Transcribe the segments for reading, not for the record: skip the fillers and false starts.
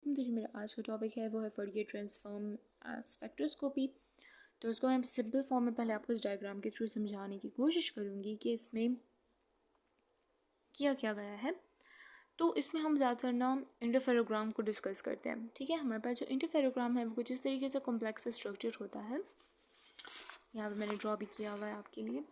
वालेकुम। तो जो मेरा आज का टॉपिक है वो है फोरियर ट्रांसफॉर्म स्पेक्ट्रोस्कोपी। तो उसको मैं सिंपल फॉर्म में पहले आपको इस डायग्राम के थ्रू समझाने की कोशिश करूँगी कि इसमें किया क्या गया है। तो इसमें हम ज़्यादातर ना इंटरफेरोग्राम को डिस्कस करते हैं। ठीक है, हमारे पास जो इंटरफेरोग्राम है वो कुछ इस तरीके से कॉम्प्लेक्स स्ट्रक्चर होता है। यहाँ पे मैंने ड्रॉ भी किया हुआ है आपके लिए।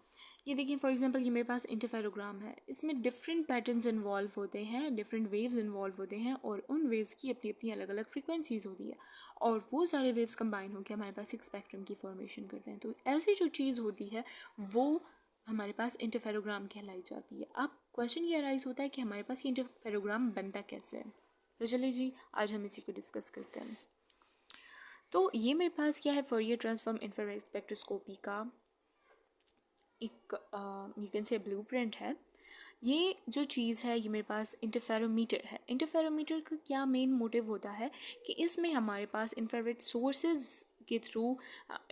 ये देखिए, फॉर एग्जांपल ये मेरे पास इंटरफेरोग्राम है। इसमें डिफरेंट पैटर्न्स इन्वॉल्व होते हैं, डिफरेंट वेव्स इन्वॉल्व होते हैं और उन वेव्स की अपनी अपनी अलग अलग फ्रीक्वेंसीज होती है और वो सारे वेव्स कंबाइन होकर हमारे पास एक स्पेक्ट्रम की फॉर्मेशन करते हैं। तो ऐसी जो चीज़ होती है वो हमारे पास इंटरफेरोग्राम कहलाई जाती है। अब क्वेश्चन ये अराइज होता है कि हमारे पास ये इंटरफेरोग्राम बनता कैसे है। तो चलिए जी, आज हम इसी को डिस्कस करते हैं। तो ये मेरे पास क्या है, फोरियर ट्रांसफॉर्म इंफ्रारेड स्पेक्ट्रोस्कोपी का एक यू कैन से ब्लूप्रिंट है। ये जो चीज़ है ये मेरे पास इंटरफेरोमीटर है। इंटरफेरोमीटर का क्या मेन मोटिव होता है कि इसमें हमारे पास इंफ्रारेड सोर्सेज के थ्रू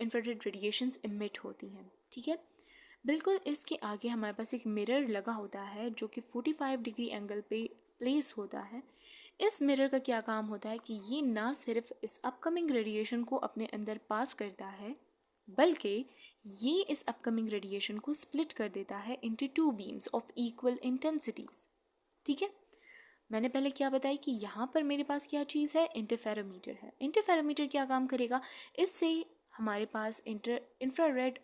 इंफ्रारेड रेडिएशंस इमिट होती हैं। ठीक है, बिल्कुल इसके आगे हमारे पास एक मिरर लगा होता है जो कि 45 डिग्री एंगल पे प्लेस होता है। इस मिरर का क्या काम होता है कि ये ना सिर्फ इस अपकमिंग रेडिएशन को अपने अंदर पास करता है बल्कि ये इस अपकमिंग रेडिएशन को स्प्लिट कर देता है into two beams of equal intensities. ठीक है, मैंने पहले क्या बताया कि यहाँ पर मेरे पास क्या चीज़ है, इंटरफेरोमीटर है। इंटरफेरोमीटर क्या काम करेगा, इससे हमारे पास इंफ्रारेड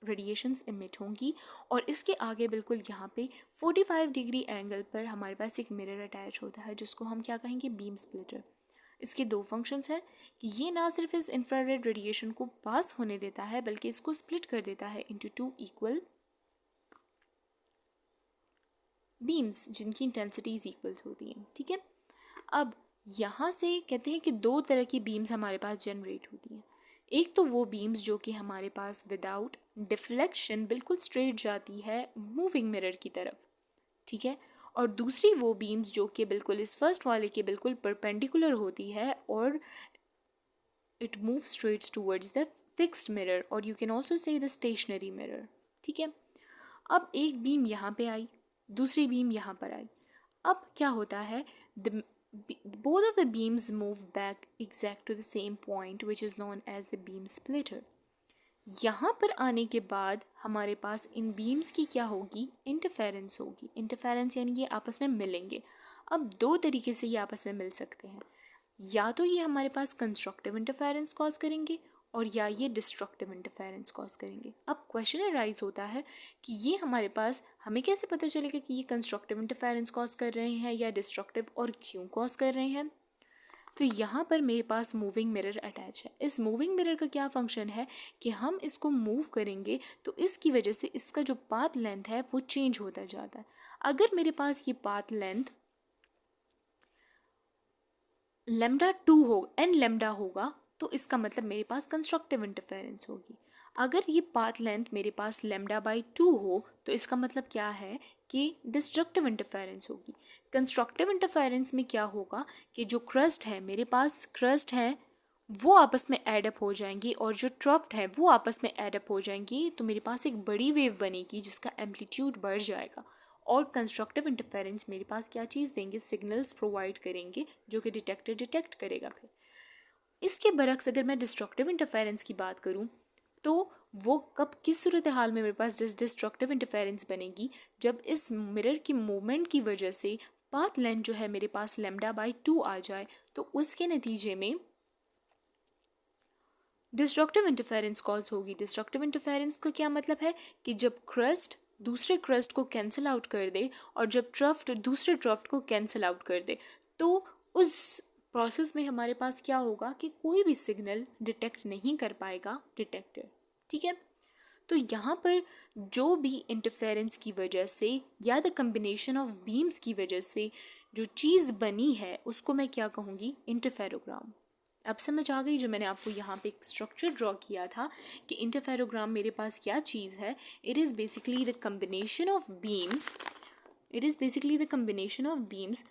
रेडिएशंस इमिट होंगी और इसके आगे बिल्कुल यहाँ पे 45 डिग्री एंगल पर हमारे पास एक मिरर अटैच होता है जिसको हम क्या कहेंगे, बीम स्प्लिटर। इसके दो फंक्शंस हैं कि ये ना सिर्फ इस इंफ्रारेड रेडिएशन को पास होने देता है बल्कि इसको स्प्लिट कर देता है इनटू टू इक्वल बीम्स जिनकी इंटेंसिटीज इक्वल्स होती हैं। ठीक है, अब यहाँ से कहते हैं कि दो तरह की बीम्स हमारे पास जनरेट होती हैं। एक तो वो बीम्स जो कि हमारे पास विदाउट डिफ्लेक्शन बिल्कुल स्ट्रेट जाती है मूविंग मिरर की तरफ। ठीक है, और दूसरी वो बीम्स जो कि बिल्कुल इस फर्स्ट वाले के बिल्कुल परपेंडिकुलर होती है और it move straights towards the fixed mirror और you can also say the stationary mirror. ठीक है, अब एक बीम यहाँ पे आई, दूसरी बीम यहाँ पर आई। अब क्या होता है, both of the beams move back exact to the same point which is known as the beam splitter। यहाँ पर आने के बाद हमारे पास इन बीम्स की क्या होगी, इंटरफेरेंस होगी। इंटरफेरेंस यानी ये आपस में मिलेंगे। अब दो तरीके से ये आपस में मिल सकते हैं, या तो ये हमारे पास कंस्ट्रक्टिव इंटरफेरेंस कॉज करेंगे और या ये डिस्ट्रक्टिव इंटरफेरेंस कॉज करेंगे। अब क्वेश्चन अराइज होता है कि ये हमारे पास हमें कैसे पता चलेगा कि ये कंस्ट्रक्टिव इंटरफेरेंस कॉज कर रहे हैं या डिस्ट्रक्टिव, और क्यों कॉज कर रहे हैं। तो यहाँ पर मेरे पास मूविंग मिरर अटैच है। इस मूविंग मिरर का क्या फंक्शन है कि हम इसको मूव करेंगे तो इसकी वजह से इसका जो पाथ लेंथ है वो चेंज होता जाता है। अगर मेरे पास ये पाथ लेंथ लेमडा 2 हो, एन लेमडा होगा, तो इसका मतलब मेरे पास कंस्ट्रक्टिव इंटरफेरेंस होगी। अगर ये पाथ लेंथ मेरे पास लेमडा बाई 2 हो तो इसका मतलब क्या है कि डिस्ट्रक्टिव इंटरफेरेंस होगी। कंस्ट्रक्टिव इंटरफेरेंस में क्या होगा कि जो क्रस्ट है, मेरे पास क्रस्ट है, वो आपस में एडअप हो जाएंगी और जो ट्रफ्ट है वो आपस में एडअप हो जाएंगी। तो मेरे पास एक बड़ी वेव बनेगी जिसका एम्पलीट्यूड बढ़ जाएगा और कंस्ट्रक्टिव इंटरफेरेंस मेरे पास क्या चीज़ देंगे, सिग्नल्स प्रोवाइड करेंगे जो कि डिटेक्टर डिटेक्ट करेगा। फिर इसके बरक्स अगर मैं डिस्ट्रक्टिव इंटरफेरेंस की बात करूं तो वो कब, किस सूरत हाल में मेरे पास डिस्ट्रक्टिव इंटरफेरेंस बनेगी, जब इस मिरर की मूवमेंट की वजह से पाथ लेंथ जो है मेरे पास लेमडा बाई 2 आ जाए। तो उसके नतीजे में डिस्ट्रक्टिव इंटरफेरेंस कॉज होगी। डिस्ट्रक्टिव इंटरफेरेंस का क्या मतलब है कि जब क्रस्ट दूसरे क्रस्ट को कैंसिल आउट कर दे और जब ट्रफ्ट दूसरे ट्रफ्ट को कैंसिल आउट कर दे, तो उस प्रोसेस में हमारे पास क्या होगा कि कोई भी सिग्नल डिटेक्ट नहीं कर पाएगा डिटेक्टर। ठीक है, तो यहाँ पर जो भी इंटरफेरेंस की वजह से या द कम्बिनेशन ऑफ बीम्स की वजह से जो चीज़ बनी है उसको मैं क्या कहूँगी, इंटरफेरोग्राम। अब समझ आ गई जो मैंने आपको यहाँ पे एक स्ट्रक्चर ड्रॉ किया था कि इंटरफेरोग्राम मेरे पास क्या चीज़ है। It is basically the combination of beams, it is basically the combination of beams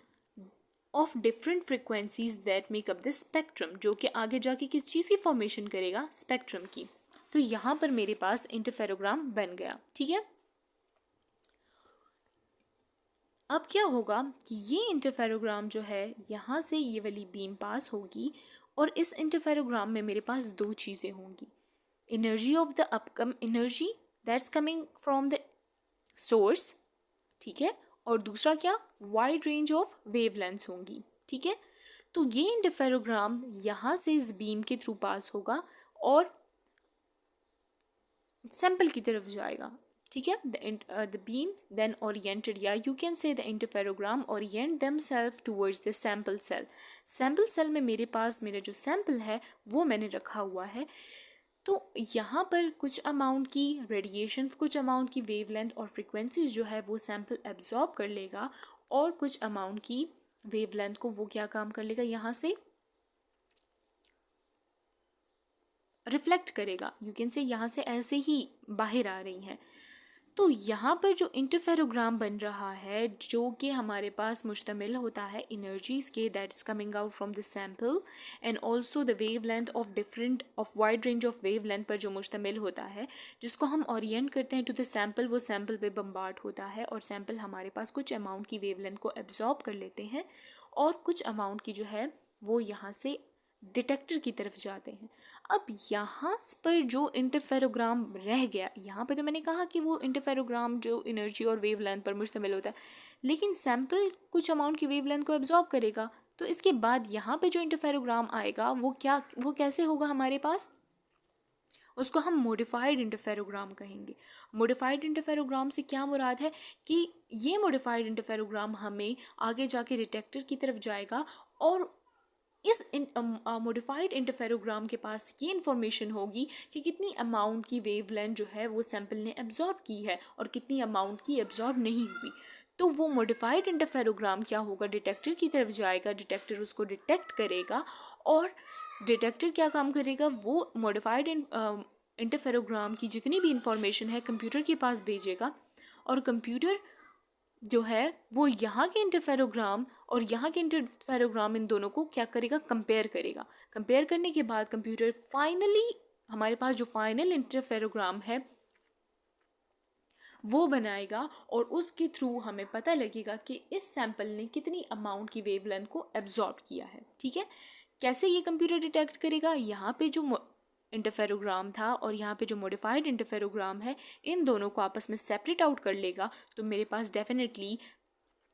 of different frequencies that make up the spectrum, जो कि आगे जाके किस चीज़ की फॉर्मेशन करेगा, स्पेक्ट्रम की। तो यहाँ पर मेरे पास इंटरफेरोग्राम बन गया। ठीक है, अब क्या होगा कि ये इंटरफेरोग्राम जो है यहाँ से ये वाली बीम पास होगी और इस इंटरफेरोग्राम में मेरे पास दो चीज़ें होंगी, energy of the energy that's coming from the source, ठीक है, और दूसरा क्या, वाइड रेंज ऑफ वेवलेंथ्स होंगी, ठीक है। तो ये इंटरफेरोग्राम यहाँ से इस बीम के थ्रू पास होगा और सैंपल की तरफ जाएगा, ठीक है। द बीम्स देन ओरिएंटेड, या you can say the interferogram orient themselves towards the sample cell. Sample cell में मेरे पास मेरा जो सैंपल है वो मैंने रखा हुआ है। तो यहाँ पर कुछ अमाउंट की रेडिएशन, कुछ अमाउंट की वेवलेंथ और फ्रीक्वेंसीज जो है वो सैंपल एब्जॉर्ब कर लेगा और कुछ अमाउंट की वेवलेंथ को वो क्या काम कर लेगा, यहाँ से रिफ्लेक्ट करेगा, यू कैन से यहाँ से ऐसे ही बाहर आ रही हैं। तो यहाँ पर जो इंटरफेरोग्राम बन रहा है जो कि हमारे पास मुश्तमिल होता है एनर्जीज के that is coming out from the sample and also the wavelength of wide range of wavelength पर जो मुश्तमिल होता है, जिसको हम ओरिएंट करते हैं टू द सैंपल, वो सैंपल पे बम्बार्ड होता है और सैंपल हमारे पास कुछ अमाउंट की वेवलेंथ को एब्जॉर्ब कर लेते हैं और कुछ अमाउंट की जो है वो यहाँ से डिटेक्टर की तरफ जाते हैं। अब यहाँ पर जो इंटरफेरोग्राम रह गया, यहाँ पे तो मैंने कहा कि वो इंटरफेरोग्राम जो एनर्जी और वेवलेंथ पर मुश्तमिल होता है, लेकिन सैंपल कुछ अमाउंट की वेवलेंथ को एब्जॉर्ब करेगा। तो इसके बाद यहाँ पे जो इंटरफेरोग्राम आएगा वो कैसे होगा हमारे पास, उसको हम मॉडिफाइड इंटरफेरोग्राम कहेंगे। मॉडिफाइड इंटरफेरोग्राम से क्या मुराद है कि ये मॉडिफाइड इंटरफेरोग्राम हमें आगे जाके डिटेक्टर की तरफ जाएगा और इस मॉडिफाइड इंटरफेरोग्राम के पास ये इन्फॉर्मेशन होगी कि कितनी अमाउंट की वेवलेंथ जो है वो सैंपल ने एब्जॉर्ब की है और कितनी अमाउंट की एब्जॉर्ब नहीं हुई। तो वो मॉडिफाइड इंटरफेरोग्राम क्या होगा, डिटेक्टर की तरफ जाएगा, डिटेक्टर उसको डिटेक्ट करेगा और डिटेक्टर क्या काम करेगा, वो मॉडिफाइड इंटरफेरोग्राम की जितनी भी इंफॉर्मेशन है कंप्यूटर के पास भेजेगा और कंप्यूटर जो है वो यहाँ के इंटरफेरोग्राम और यहाँ के इंटरफेरोग्राम इन दोनों को क्या करेगा, कंपेयर करेगा। कंपेयर करने के बाद कंप्यूटर फाइनली हमारे पास जो फाइनल इंटरफेरोग्राम है वो बनाएगा और उसके थ्रू हमें पता लगेगा कि इस सैंपल ने कितनी अमाउंट की वेवलेंथ को एब्जॉर्ब किया है, ठीक है। कैसे ये कंप्यूटर डिटेक्ट करेगा, यहाँ पे जो इंटरफेरोग्राम था और यहाँ पे जो मॉडिफाइड इंटरफेरोग्राम है, इन दोनों को आपस में सेपरेट आउट कर लेगा तो मेरे पास डेफिनेटली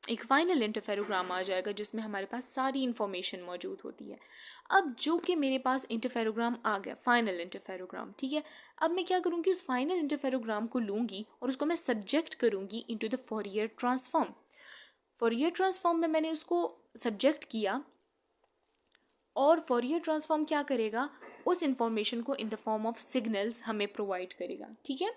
एक फाइनल इंटरफेरोग्राम आ जाएगा जिसमें हमारे पास सारी इंफॉर्मेशन मौजूद होती है। अब जो कि मेरे पास इंटरफेरोग्राम आ गया, फाइनल इंटरफेरोग्राम, ठीक है। अब मैं क्या करूँगी, उस फाइनल इंटरफेरोग्राम को लूँगी और उसको मैं सब्जेक्ट करूँगी into the Fourier transform. Fourier transform में मैंने उसको सब्जेक्ट किया और फोरियर ट्रांसफॉर्म क्या करेगा, उस इंफॉर्मेशन को in the form of signals हमें प्रोवाइड करेगा, ठीक है।